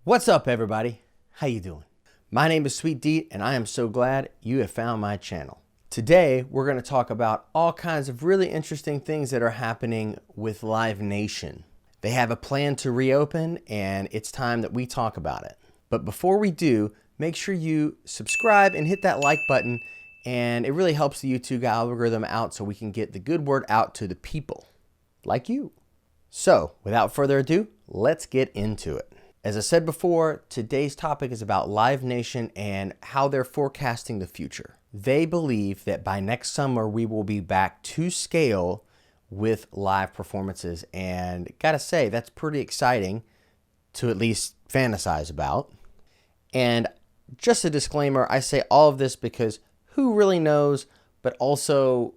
What's up, everybody? How you doing? My name is Sweet Deat, and I am so glad you have found my channel. Today, we're going to talk about all kinds of really interesting things that are happening with Live Nation. They have a plan to reopen, and it's time that we talk about it. But before we do, make sure you subscribe and hit that like button, and it really helps the YouTube algorithm out so we can get the good word out to the people like you. So, without further ado, let's get into it. As I said before, today's topic is about Live Nation and how they're forecasting the future. They believe that by next summer, we will be back to scale with live performances. And gotta say, that's pretty exciting to at least fantasize about. And just a disclaimer, I say all of this because who really knows, but also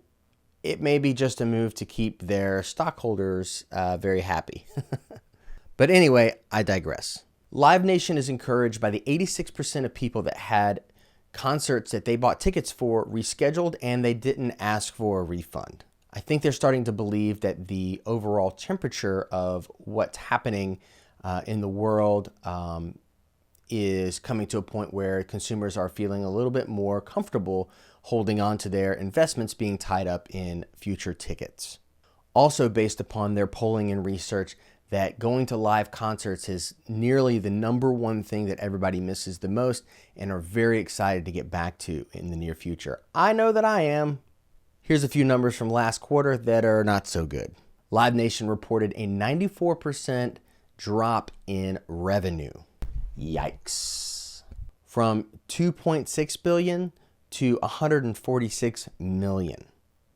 it may be just a move to keep their stockholders very happy. But anyway, I digress. Live Nation is encouraged by the 86% of people that had concerts that they bought tickets for rescheduled and they didn't ask for a refund. I think they're starting to believe that the overall temperature of what's happening in the world is coming to a point where consumers are feeling a little bit more comfortable holding on to their investments being tied up in future tickets. Also, based upon their polling and research, that going to live concerts is nearly the #1 thing that everybody misses the most and are very excited to get back to in the near future. I know that I am. Here's a few numbers from last quarter that are not so good. Live Nation reported a 94% drop in revenue. Yikes. From $2.6 billion to $146 million.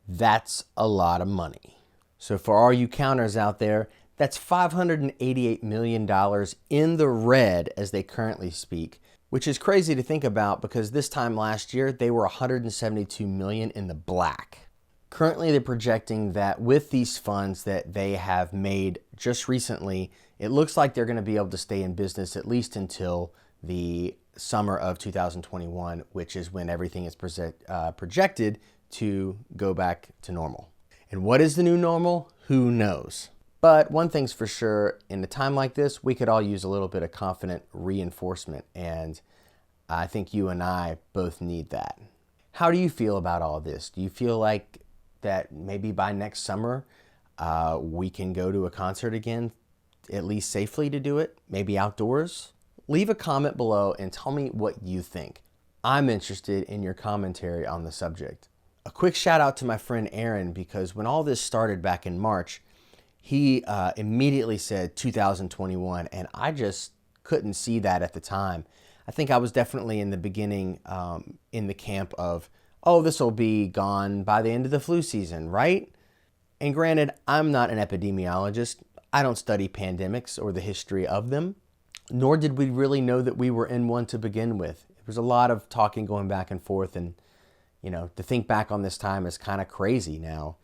That's a lot of money. So for all you counters out there, that's $588 million in the red as they currently speak, which is crazy to think about because this time last year, they were $172 million in the black. Currently, they're projecting that with these funds that they have made just recently, it looks like they're going to be able to stay in business at least until the summer of 2021, which is when everything is projected to go back to normal. And what is the new normal? Who knows? But one thing's for sure, in a time like this, we could all use a little bit of confident reinforcement, and I think you and I both need that. How do you feel about all this? Do you feel like that maybe by next summer we can go to a concert again, at least safely to do it, maybe outdoors? Leave a comment below and tell me what you think. I'm interested in your commentary on the subject. A quick shout out to my friend Aaron, because when all this started back in March, he immediately said 2021, and I just couldn't see that at the time. I think I was definitely in the beginning in the camp of, oh, this will be gone by the end of the flu season, right? And granted, I'm not an epidemiologist. I don't study pandemics or the history of them, nor did we really know that we were in one to begin with. There was a lot of talking going back and forth, and to think back on this time is kind of crazy now.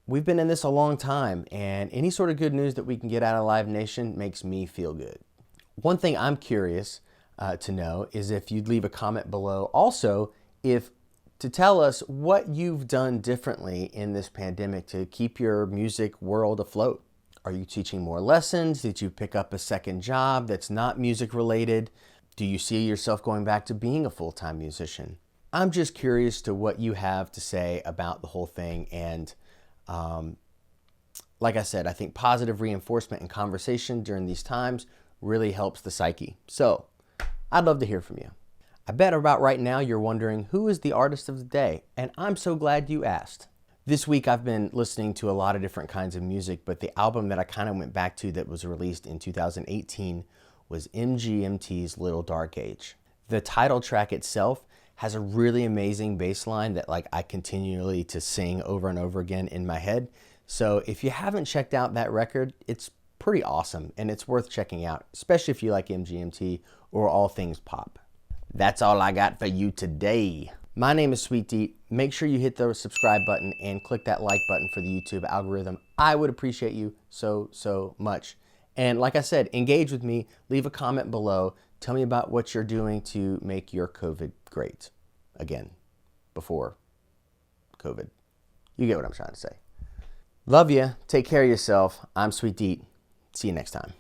We've been in this a long time, and any sort of good news that we can get out of Live Nation makes me feel good. One thing I'm curious to know is if you'd leave a comment below. Also, to tell us what you've done differently in this pandemic to keep your music world afloat. Are you teaching more lessons? Did you pick up a second job that's not music related? Do you see yourself going back to being a full-time musician? I'm just curious to what you have to say about the whole thing, and like I said, I think positive reinforcement and conversation during these times really helps the psyche. So I'd love to hear from you. I bet about right now you're wondering who is the artist of the day, and I'm so glad you asked. This week I've been listening to a lot of different kinds of music, but the album that I kind of went back to that was released in 2018 was MGMT's Little Dark Age. The title track itself has a really amazing bass line that I continually to sing over and over again in my head. So if you haven't checked out that record, it's pretty awesome and it's worth checking out, especially if you like MGMT or all things pop. That's all I got for you today. My name is Sweet Deat. Make sure you hit the subscribe button and click that like button for the YouTube algorithm. I would appreciate you so much. And like I said, engage with me, leave a comment below. Tell me about what you're doing to make your COVID great. Again, before COVID. You get what I'm trying to say. Love you. Take care of yourself. I'm Sweet Deat. See you next time.